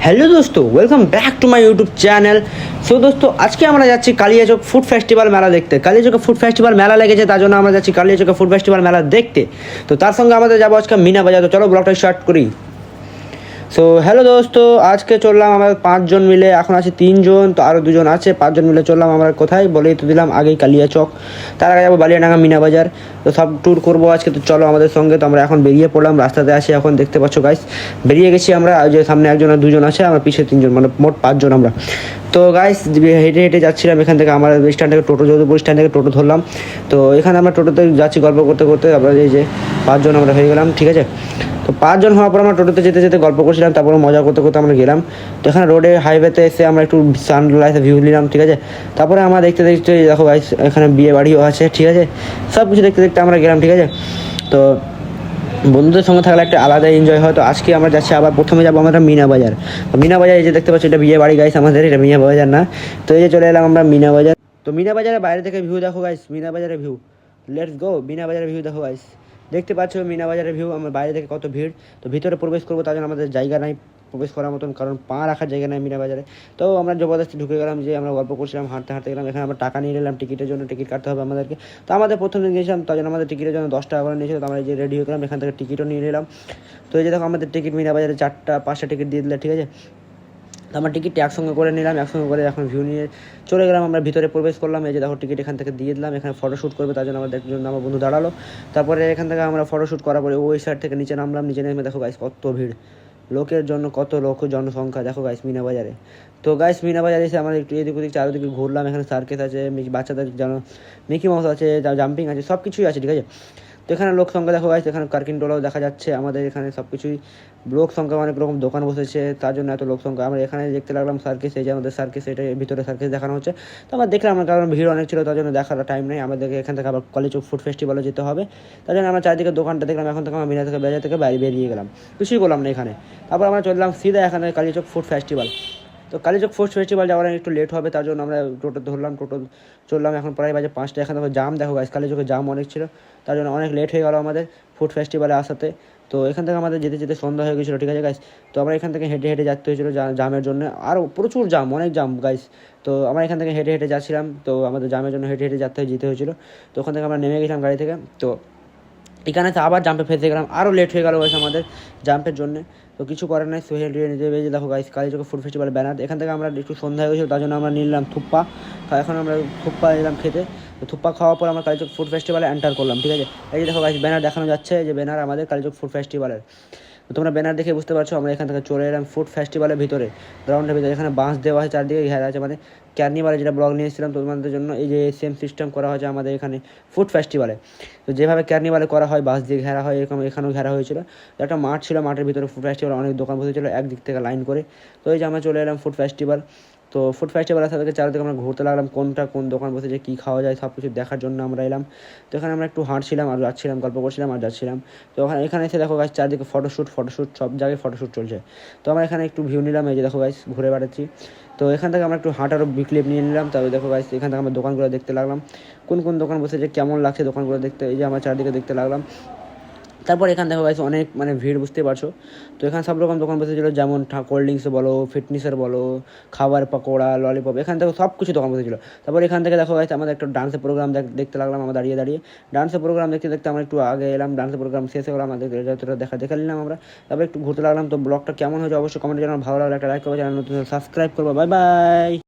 Hello দোস্ত, welcome back to my YouTube channel. So দোস্ত, আজকে আমরা যাচ্ছি কালিয়াচক ফুড ফেস্টিভ্যাল মেলা দেখতে। কালিয়াচকে ফুড ফেস্টিভ্যাল মেলা লেগেছে, তার জন্য আমরা যাচ্ছি কালিয়াচকে ফুড ফেস্টিভ্যাল মেলা দেখতে। তো তার সঙ্গে আমাদের যাবো আজকে মিনা বাজার। তো চলো ব্লগটা স্টার্ট করি। সো হ্যালো দোস্ত, আজকে চললাম আমরা 5 জন মিলে, এখন আছে 3 জন, তো আরও 2 জন আছে, 5 জন মিলে চললাম আমরা। কোথায় বলেই তো দিলাম আগেই, কালিয়াচক। তার আগে যাবো বালিয়াডাঙ্গা মিনা বাজার। তো সব ট্যুর করবো আজকে, তো চলো আমাদের সঙ্গে। তো আমরা এখন বেরিয়ে পড়লাম, রাস্তাতে আসি এখন, দেখতে পাচ্ছ গাইস বেরিয়ে গেছি আমরা। যে সামনে 1 আর 2 জন আছে, আমার পিছিয়ে 3 জন, মানে মোট 5 জন আমরা। তো গাইস হেঁটে হেঁটে যাচ্ছিলাম এখান থেকে, আমার স্ট্যান্ড থেকে টোটো, যদুপুর স্ট্যান্ড থেকে টোটো ধরলাম। তো এখানে আমরা টোটোতে যাচ্ছি গল্প করতে করতে, আমরা এই যে 5 জন আমরা হয়ে গেলাম, ঠিক আছে। তো 5 জন হওয়ার পর আমরা টোটোতে যেতে যেতে গল্প করছিলাম, তারপরে মজা করতে করতে আমরা গেলাম। তো এখানে রোডে হাইওয়েতে এসে আমরা একটু সানরাইজ ভিউ নিলাম, ঠিক আছে। তারপরে আমরা দেখতে দেখতে দেখো গাইস, এখানে বিয়ে বাড়িও আছে, ঠিক আছে। সব কিছু দেখতে দেখতে আমরা গেলাম, ঠিক আছে। তো বন্ধুদের সঙ্গে থাকলে একটা আলাদা এনজয় হয়। তো আজকে আমরা যাচ্ছি আবার, প্রথমে যাবো আমরা মিনা বাজার। তো মিনা বাজার এই যে দেখতে পাচ্ছি, এটা বিয়ে বাড়ি গাইস আমাদের, এটা মিনা বাজার না। তো এই যে চলে এলাম আমরা মিনা বাজার। তো মিনা বাজারের বাইরে থেকে ভিউ দেখো গাইস, মিনা বাজারের ভিউ। লেটস গো, মিনা বাজারের ভিউ দেখো গাইস। দেখতে পাচ্ছ মিনা বাজারের ভিউ, আমার বাইরে থেকে কত ভিড়। তো ভিতরে প্রবেশ করবো, তার জন্য আমাদের জায়গা নাই প্রবেশ করার মতন, কারণ পা রাখার জায়গা নাই মিনা বাজারে। তো আমরা জবরদস্তি ঢুকে গেলাম, যে আমরা গল্প করছিলাম, হাঁটতে হাঁটতে গেলাম। এখানে আমরা টাকা নিয়ে নিলাম টিকিটের জন্য, টিকিট কাটতে হবে আমাদেরকে। তো আমাদের প্রথমে গিয়েছিলাম, তার জন্য আমাদের টিকিটের জন্য 10 টাকা করে নিয়েছিল। তো আমরা যে রেডি হয়ে গেলাম, এখান থেকে টিকিটও নিয়ে নিলাম। তো এই যে দেখো আমাদের টিকিট মিনা বাজারে 4টা 5টা টিকিট দিয়ে দিলে, ঠিক আছে। তো আমার টিকিটটা একসঙ্গে করে নিলাম, একসঙ্গে করে এখন ভিউ নিয়ে চলে গেলাম আমরা ভিতরে, প্রবেশ করলাম। এই যে দেখো টিকিট এখান থেকে দিয়ে দিলাম, এখানে ফটোশ্যুট করবে, তার জন্য আমাদের জন্য আমার বন্ধু দাঁড়ালো। তারপরে এখান থেকে আমরা ফটোশ্যুট করার পরে ওই সাইড থেকে নিচে নামলাম, নিচে নেমে দেখো গাইস কত ভিড়, লোকের জন্য কত লোক, জনসংখ্যা দেখো গাইস মিনা বাজারে। তো গাইস মিনা বাজারে এসে আমরা একটু এদিক ওদিক চারিদিকে ঘুরলাম। এখানে সার্কেস আছে, বাচ্চাদের যেন মিকি মাউস আছে, জাম্পিং আছে, সব কিছুই আছে, ঠিক আছে। তো এখানে লোক সংখ্যা দেখো গাইস, এখানে কার্কিন টোলাও দেখা যাচ্ছে আমাদের এখানে, সব কিছুই লোক সংখ্যা, অনেক রকম দোকান বসেছে, তার জন্য এত লোক সংখ্যা। আমরা এখানে দেখতে লাগলাম সার্কেস, এই যে আমাদের সার্কেস, এটা ভিতরে সার্কেস দেখানো হচ্ছে। তো আমরা দেখলাম না, কারণ ভিড় অনেক ছিল, তার জন্য দেখার টাইম নেই আমাদেরকে। এখান থেকে আবার কালিয়াচক ফুড ফেস্টিভ্যালে যেতে হবে, তার জন্য আমরা চারিদিকে দোকানটা দেখলাম। এখন থেকে আমরা মিনা থেকে বাজার থেকে বাইরে বেরিয়ে গেলাম, কিছুই করলাম না এখানে। তারপর আমরা চললাম সিধা এখানে কালিয়াচক ফুড ফেস্টিভ্যাল। তো কালিয়াচক ফুড ফেস্টিভ্যাল যাওয়ার একটু লেট হবে, তার জন্য আমরা টোটো ধরলাম, টোটো চললাম। এখন প্রায় বাজে 5টা। এখানে দেখো জাম দেখো গাইস, কালিয়াচকে জাম অনেক ছিল, তার জন্য অনেক লেট হয়ে গেল আমাদের ফুড ফেস্টিভ্যালে আসাতে। তো এখান থেকে আমাদের যেতে যেতে সন্ধ্যা হয়ে গেছিলো, ঠিক আছে গাইস। তো আমরা এখান থেকে হেঁটে হেঁটে যেতে হয়েছিলো জামের জন্য, আরও প্রচুর জাম, অনেক জাম গাইস। তো আমরা এখান থেকে হেঁটে হেঁটে যাচ্ছিলাম, তো আমাদের জামের জন্য হেঁটে হেঁটে যেতে হয়েছিলো। তো ওখান থেকে আমরা নেমে গেছিলাম গাড়ি থেকে। তো এখানে তো আবার জাম্পে ফেসে গেলাম, আরও লেট হয়ে গেল গাইস আমাদের জাম্পের জন্য। তো কিছু করার নাই, সোহেল রিয়ে নিজে বেজে দেখো guys Kaliachak food festival banner. এখান থেকে আমরা একটু সন্ধ্যা হয়ে গেছিলো, তার জন্য আমরা নিলাম থুপ্পা। এখন আমরা থুপ্পা নিলাম খেতে। তো থুপ্পা খাওয়ার পর আমরা কালিয়াচক ফুড ফেস্টিভ্যালে এন্টার করলাম, ঠিক আছে। এই যে দেখো গাইস ব্যানার দেখানো যাচ্ছে, যে ব্যানার আমাদের কালিয়াচক ফুড ফেস্টিভ্যালের। তো তোমরা ব্যানার দেখে বুঝতে পারছো আমরা এখান থেকে চলে এলাম ফুড ফেস্টিভ্যালের ভিতরে, গ্রাউন্ডের ভিতরে। এখানে বাঁশ দেওয়া আছে, চারদিকে ঘেরা আছে, মানে ক্যার্নিভালে যেটা ব্লগ নিয়ে এসেছিলাম তোমাদের জন্য, এই যে সেম সিস্টেম করা হয়েছে আমাদের এখানে ফুড ফেস্টিভ্যালে। তো যেভাবে ক্যার্নিভালে করা হয়, বাঁশ দিয়ে ঘেরা হয়, এরকম এখানেও ঘেরা হয়েছিল। একটা মাঠ ছিল, মাঠের ভিতরে ফুড ফেস্টিভ্যাল, অনেক দোকান বসেছিল একদিক থেকে লাইন করে। তো এই যে আমরা চলে এলাম ফুড ফেস্টিভ্যাল। তো ফুড ফেস্টিভ্যাল আসার থেকে চারিদিকে আমরা ঘুরতে লাগলাম, কোনটা কোন দোকান বসেছে, কী খাওয়া যায়, সব কিছু দেখার জন্য আমরা এলাম। তো এখানে আমরা একটু হাঁটছিলাম আর যাচ্ছিলাম, গল্প করছিলাম আর যাচ্ছিলাম। তো এখানে এসে দেখো গাছ চারদিকে ফটোশ্যুট, সব জায়গায় ফটোশ্যুট চলছে। তো আমরা এখানে একটু ভিউ নিলাম, এই যে দেখো গাইস ঘুরে বেড়াচ্ছি। তো এখান থেকে আমরা একটু হাঁটারও ক্লিপ নিয়ে নিলাম। তবে দেখো গাইস এখান থেকে আমরা দোকানগুলো দেখতে লাগলাম, কোন কোন দোকান বসেছে, কেমন লাগছে দোকানগুলো দেখতে, এই যে আমরা চারদিকে দেখতে লাগলাম। তারপর এখান দেখো গাইস অনেক মানে ভিড়, বুঝতে পারছো। তো এখানে সব রকম দোকান বসেছিলো, যেমন কোল্ড ড্রিঙ্কস বলো, ফিটনেসের বলো, খাবার, পকোড়া, ললিপপ, এখান থেকে সব কিছু দোকান বসেছিলো। তারপর এখান থেকে দেখো গাইস আমাদের একটা ডান্সের প্রোগ্রাম দেখতে লাগলাম, আমরা দাঁড়িয়ে দাঁড়িয়ে ডান্সের প্রোগ্রাম দেখতে দেখতে আমরা একটু আগে এলাম। ডান্সের প্রোগ্রাম শেষ হয়ে গেলাম, আমাদের যতটা দেখে নিলাম আমরা। তারপর একটু ঘুরতে লাগলাম। তো ব্লগটা কেমন হয়েছে অবশ্যই কমেন্টে জানানো, ভালো লাগলে একটা লাইক করবো, চ্যানেল নতুন সাবস্ক্রাইব করবো। Bye bye.